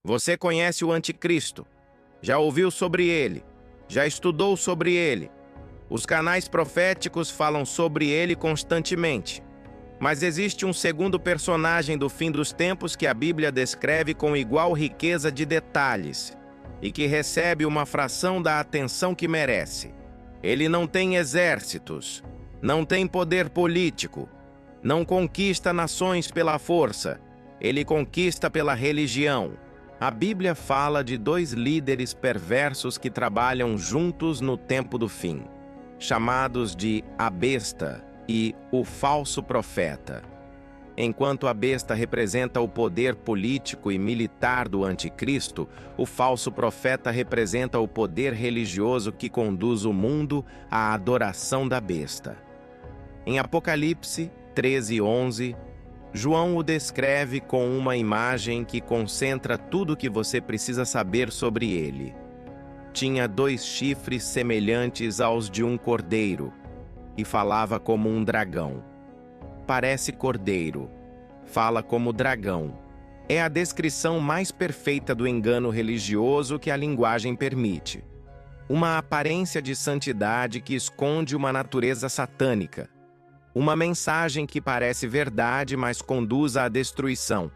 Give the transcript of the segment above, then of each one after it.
Você conhece o Anticristo? Já ouviu sobre ele? Já estudou sobre ele? Os canais proféticos falam sobre ele constantemente. Mas existe um segundo personagem do fim dos tempos que a Bíblia descreve com igual riqueza de detalhes e que recebe uma fração da atenção que merece. Ele não tem exércitos, não tem poder político, não conquista nações pela força, ele conquista pela religião. A Bíblia fala de dois líderes perversos que trabalham juntos no tempo do fim, chamados de a besta e o falso profeta. Enquanto a besta representa o poder político e militar do anticristo, o falso profeta representa o poder religioso que conduz o mundo à adoração da besta. Em Apocalipse 13:11, João o descreve com uma imagem que concentra tudo o que você precisa saber sobre ele. Tinha 2 chifres semelhantes aos de um cordeiro e falava como um dragão. Parece cordeiro, fala como dragão. É a descrição mais perfeita do engano religioso que a linguagem permite. Uma aparência de santidade que esconde uma natureza satânica. Uma mensagem que parece verdade, mas conduz à destruição.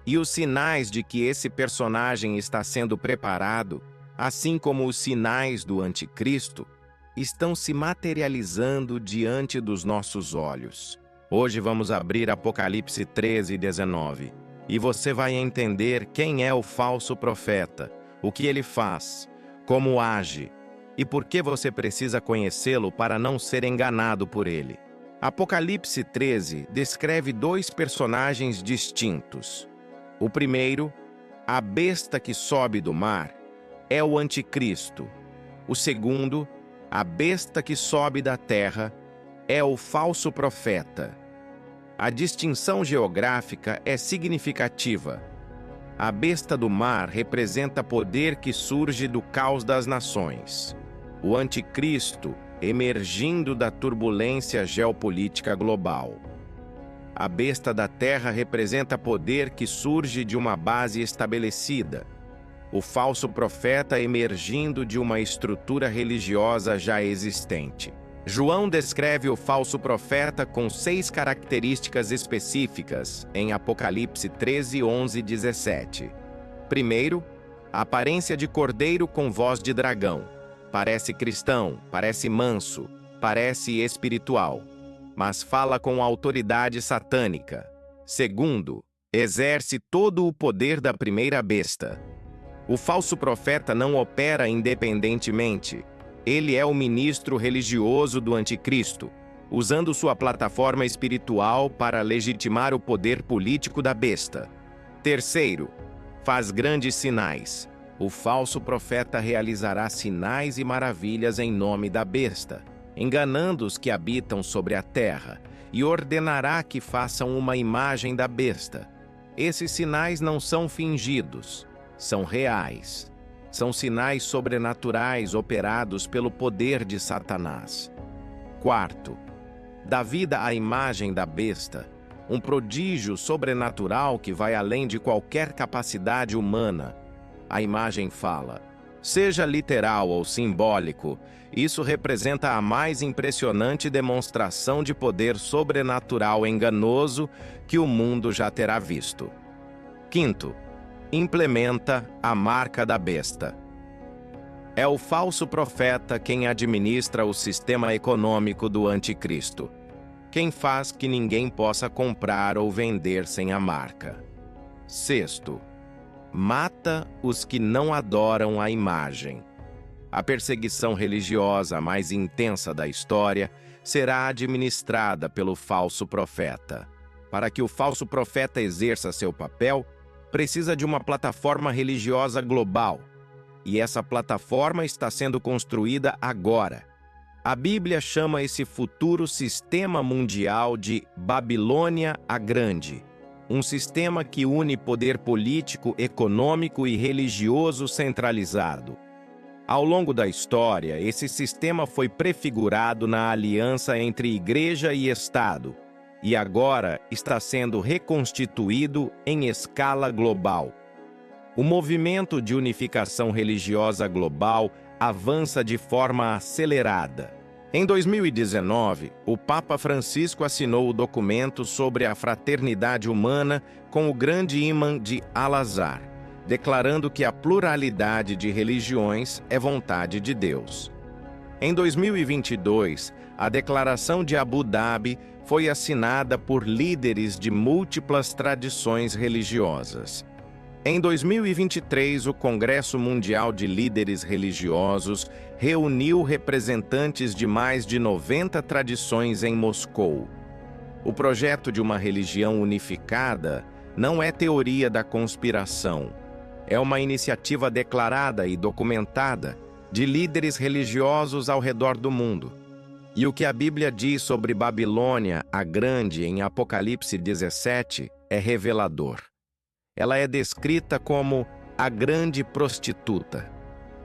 E os sinais de que esse personagem está sendo preparado, assim como os sinais do anticristo, estão se materializando diante dos nossos olhos. Hoje vamos abrir Apocalipse 13:19, e você vai entender quem é o falso profeta, o que ele faz, como age, e por que você precisa conhecê-lo para não ser enganado por ele. Apocalipse 13 descreve 2 personagens distintos. O primeiro, a besta que sobe do mar, é o anticristo. O segundo, a besta que sobe da terra, é o falso profeta. A distinção geográfica é significativa. A besta do mar representa poder que surge do caos das nações. O anticristo emergindo da turbulência geopolítica global. A besta da terra representa poder que surge de uma base estabelecida. O falso profeta emergindo de uma estrutura religiosa já existente. João descreve o falso profeta com 6 características específicas em Apocalipse 13:11-17. Primeiro, a aparência de cordeiro com voz de dragão. Parece cristão, parece manso, parece espiritual, mas fala com autoridade satânica. Segundo, exerce todo o poder da primeira besta. O falso profeta não opera independentemente. Ele é o ministro religioso do anticristo, usando sua plataforma espiritual para legitimar o poder político da besta. Terceiro, faz grandes sinais. O falso profeta realizará sinais e maravilhas em nome da besta, enganando os que habitam sobre a terra, e ordenará que façam uma imagem da besta. Esses sinais não são fingidos, são reais. São sinais sobrenaturais operados pelo poder de Satanás. Quarto, dá vida à imagem da besta, um prodígio sobrenatural que vai além de qualquer capacidade humana. A imagem fala. Seja literal ou simbólico, isso representa a mais impressionante demonstração de poder sobrenatural enganoso que o mundo já terá visto. Quinto, implementa a marca da besta. É o falso profeta quem administra o sistema econômico do anticristo, quem faz que ninguém possa comprar ou vender sem a marca. Sexto, mata os que não adoram a imagem. A perseguição religiosa mais intensa da história será administrada pelo falso profeta. Para que o falso profeta exerça seu papel, precisa de uma plataforma religiosa global. E essa plataforma está sendo construída agora. A Bíblia chama esse futuro sistema mundial de Babilônia a Grande. Um sistema que une poder político, econômico e religioso centralizado. Ao longo da história, esse sistema foi prefigurado na aliança entre Igreja e Estado, e agora está sendo reconstituído em escala global. O movimento de unificação religiosa global avança de forma acelerada. Em 2019, o Papa Francisco assinou o documento sobre a fraternidade humana com o grande imã de Al-Azhar, declarando que a pluralidade de religiões é vontade de Deus. Em 2022, a Declaração de Abu Dhabi foi assinada por líderes de múltiplas tradições religiosas. Em 2023, o Congresso Mundial de Líderes Religiosos reuniu representantes de mais de 90 tradições em Moscou. O projeto de uma religião unificada não é teoria da conspiração. É uma iniciativa declarada e documentada de líderes religiosos ao redor do mundo. E o que a Bíblia diz sobre Babilônia, a Grande, em Apocalipse 17, é revelador. Ela é descrita como a grande prostituta,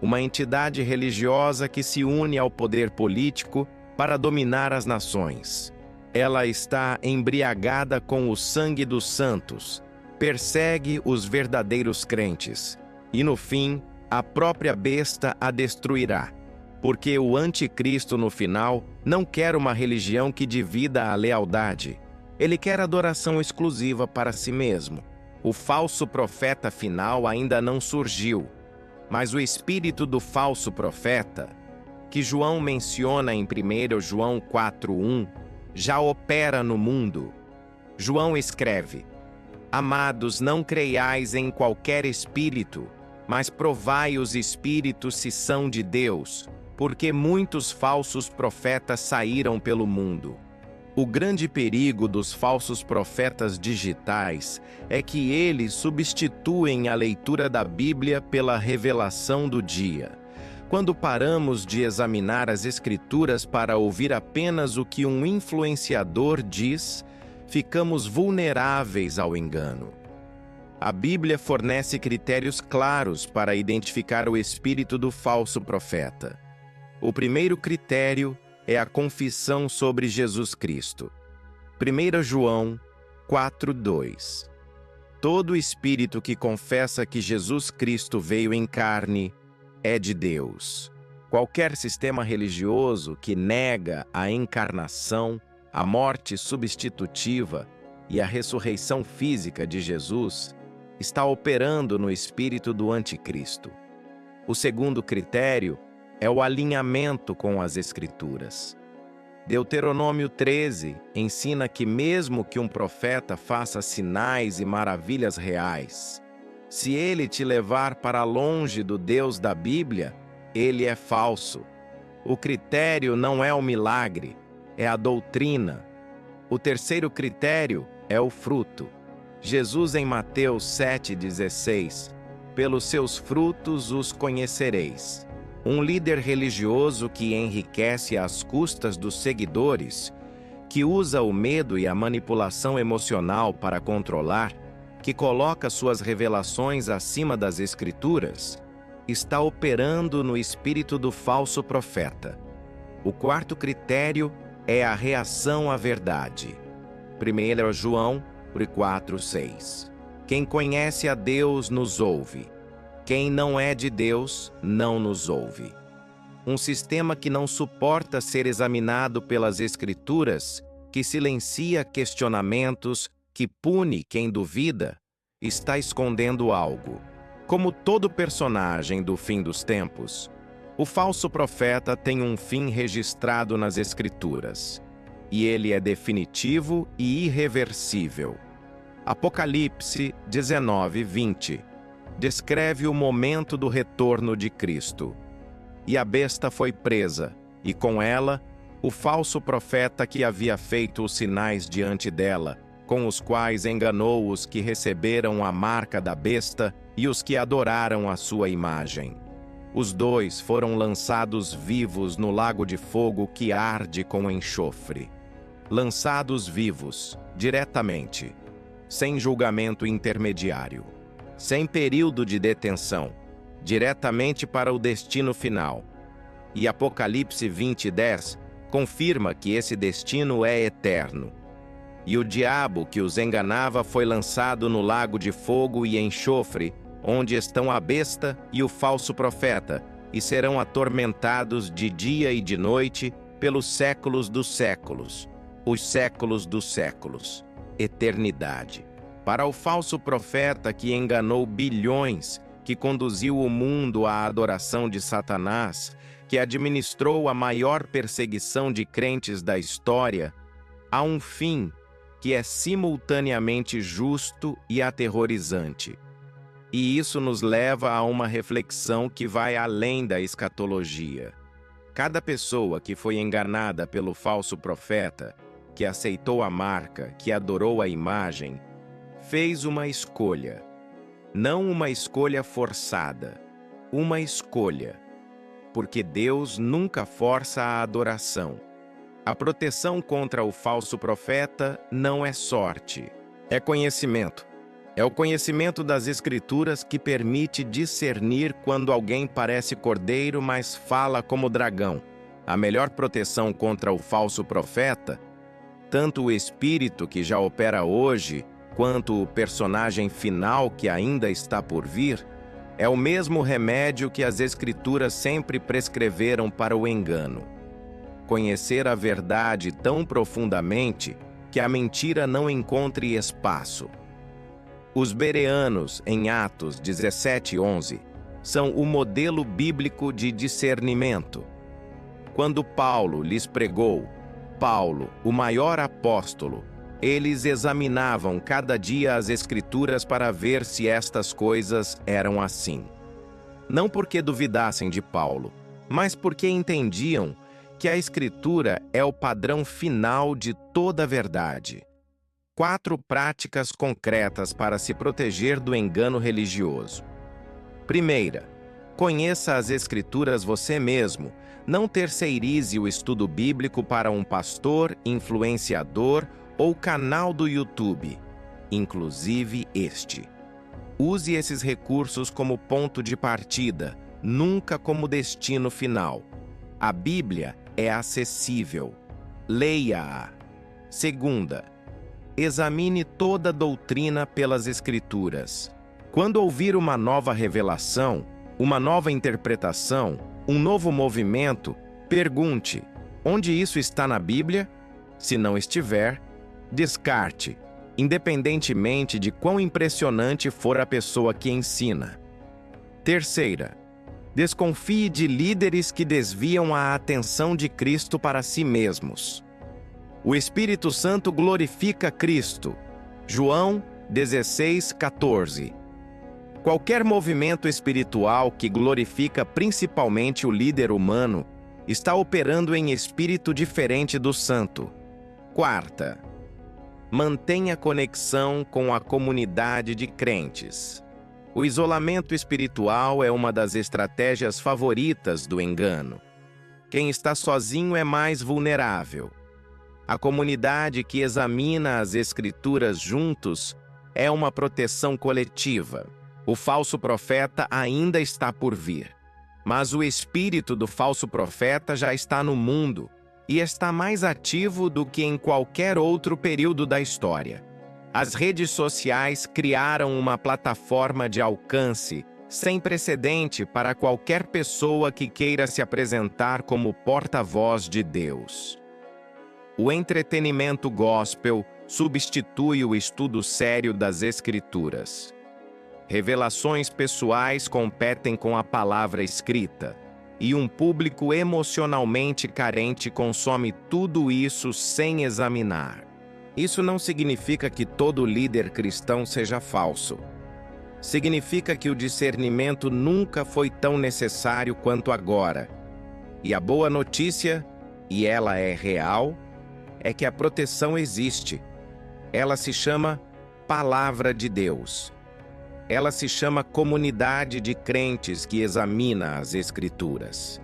uma entidade religiosa que se une ao poder político para dominar as nações. Ela está embriagada com o sangue dos santos, persegue os verdadeiros crentes, e no fim, a própria besta a destruirá, porque o anticristo no final não quer uma religião que divida a lealdade. Ele quer adoração exclusiva para si mesmo. O falso profeta final ainda não surgiu, mas o espírito do falso profeta, que João menciona em 1 João 4:1, já opera no mundo. João escreve: Amados, não creiais em qualquer espírito, mas provai os espíritos se são de Deus, porque muitos falsos profetas saíram pelo mundo. O grande perigo dos falsos profetas digitais é que eles substituem a leitura da Bíblia pela revelação do dia. Quando paramos de examinar as Escrituras para ouvir apenas o que um influenciador diz, ficamos vulneráveis ao engano. A Bíblia fornece critérios claros para identificar o espírito do falso profeta. O primeiro critério é a confissão sobre Jesus Cristo. 1 João 4:2. Todo espírito que confessa que Jesus Cristo veio em carne é de Deus. Qualquer sistema religioso que nega a encarnação, a morte substitutiva e a ressurreição física de Jesus está operando no espírito do anticristo. O segundo critério é o alinhamento com as Escrituras. Deuteronômio 13 ensina que mesmo que um profeta faça sinais e maravilhas reais, se ele te levar para longe do Deus da Bíblia, ele é falso. O critério não é o milagre, é a doutrina. O terceiro critério é o fruto. Jesus em Mateus 7,16, pelos seus frutos os conhecereis. Um líder religioso que enriquece às custas dos seguidores, que usa o medo e a manipulação emocional para controlar, que coloca suas revelações acima das Escrituras, está operando no espírito do falso profeta. O quarto critério é a reação à verdade. 1 João 4:6. Quem conhece a Deus nos ouve. Quem não é de Deus não nos ouve. Um sistema que não suporta ser examinado pelas Escrituras, que silencia questionamentos, que pune quem duvida, está escondendo algo. Como todo personagem do fim dos tempos, o falso profeta tem um fim registrado nas Escrituras, e ele é definitivo e irreversível. Apocalipse 19:20 descreve o momento do retorno de Cristo. E a besta foi presa, e com ela, o falso profeta que havia feito os sinais diante dela, com os quais enganou os que receberam a marca da besta e os que adoraram a sua imagem. Os dois foram lançados vivos no lago de fogo que arde com enxofre. Lançados vivos, diretamente, sem julgamento intermediário, sem período de detenção, diretamente para o destino final. E Apocalipse 20:10 confirma que esse destino é eterno. E o diabo que os enganava foi lançado no lago de fogo e enxofre, onde estão a besta e o falso profeta, e serão atormentados de dia e de noite pelos séculos dos séculos, os séculos dos séculos, eternidade. Para o falso profeta que enganou bilhões, que conduziu o mundo à adoração de Satanás, que administrou a maior perseguição de crentes da história, há um fim que é simultaneamente justo e aterrorizante. E isso nos leva a uma reflexão que vai além da escatologia. Cada pessoa que foi enganada pelo falso profeta, que aceitou a marca, que adorou a imagem, fez uma escolha. Não uma escolha forçada, uma escolha. Porque Deus nunca força a adoração. A proteção contra o falso profeta não é sorte, é conhecimento. É o conhecimento das Escrituras que permite discernir quando alguém parece cordeiro, mas fala como dragão. A melhor proteção contra o falso profeta, tanto o espírito que já opera hoje, quanto o personagem final que ainda está por vir, é o mesmo remédio que as Escrituras sempre prescreveram para o engano. Conhecer a verdade tão profundamente que a mentira não encontre espaço. Os bereanos, em Atos 17:11, são o modelo bíblico de discernimento. Quando Paulo lhes pregou, Paulo, o maior apóstolo, eles examinavam cada dia as Escrituras para ver se estas coisas eram assim. Não porque duvidassem de Paulo, mas porque entendiam que a Escritura é o padrão final de toda a verdade. 4 práticas concretas para se proteger do engano religioso. Primeira, conheça as Escrituras você mesmo. Não terceirize o estudo bíblico para um pastor, influenciador ou canal do YouTube, inclusive este. Use esses recursos como ponto de partida, nunca como destino final. A Bíblia é acessível. Leia-a. Segunda, examine toda a doutrina pelas Escrituras. Quando ouvir uma nova revelação, uma nova interpretação, um novo movimento, pergunte: onde isso está na Bíblia? Se não estiver, descarte, independentemente de quão impressionante for a pessoa que ensina. Terceira, desconfie de líderes que desviam a atenção de Cristo para si mesmos. O Espírito Santo glorifica Cristo. João 16:14. Qualquer movimento espiritual que glorifica principalmente o líder humano está operando em espírito diferente do santo. Quarta, mantenha conexão com a comunidade de crentes. O isolamento espiritual é uma das estratégias favoritas do engano. Quem está sozinho é mais vulnerável. A comunidade que examina as Escrituras juntos é uma proteção coletiva. O falso profeta ainda está por vir, mas o espírito do falso profeta já está no mundo e está mais ativo do que em qualquer outro período da história. As redes sociais criaram uma plataforma de alcance sem precedente para qualquer pessoa que queira se apresentar como porta-voz de Deus. O entretenimento gospel substitui o estudo sério das Escrituras. Revelações pessoais competem com a palavra escrita, e um público emocionalmente carente consome tudo isso sem examinar. Isso não significa que todo líder cristão seja falso. Significa que o discernimento nunca foi tão necessário quanto agora. E a boa notícia, e ela é real, é que a proteção existe. Ela se chama Palavra de Deus. Ela se chama comunidade de crentes que examina as Escrituras.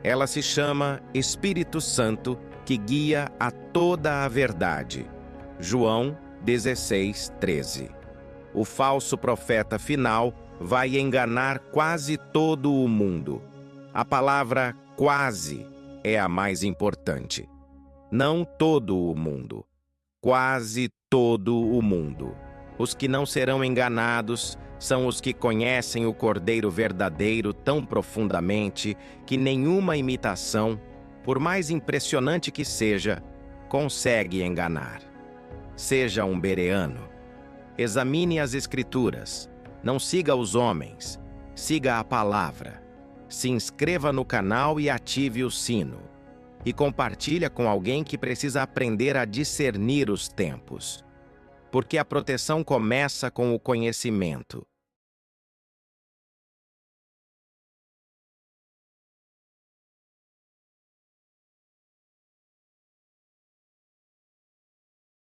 Ela se chama Espírito Santo, que guia a toda a verdade. João 16:13. O falso profeta final vai enganar quase todo o mundo. A palavra quase é a mais importante. Não todo o mundo. Quase todo o mundo. Os que não serão enganados são os que conhecem o Cordeiro verdadeiro tão profundamente que nenhuma imitação, por mais impressionante que seja, consegue enganar. Seja um bereano. Examine as Escrituras. Não siga os homens. Siga a palavra. Se inscreva no canal e ative o sino. E compartilha com alguém que precisa aprender a discernir os tempos. Porque a proteção começa com o conhecimento.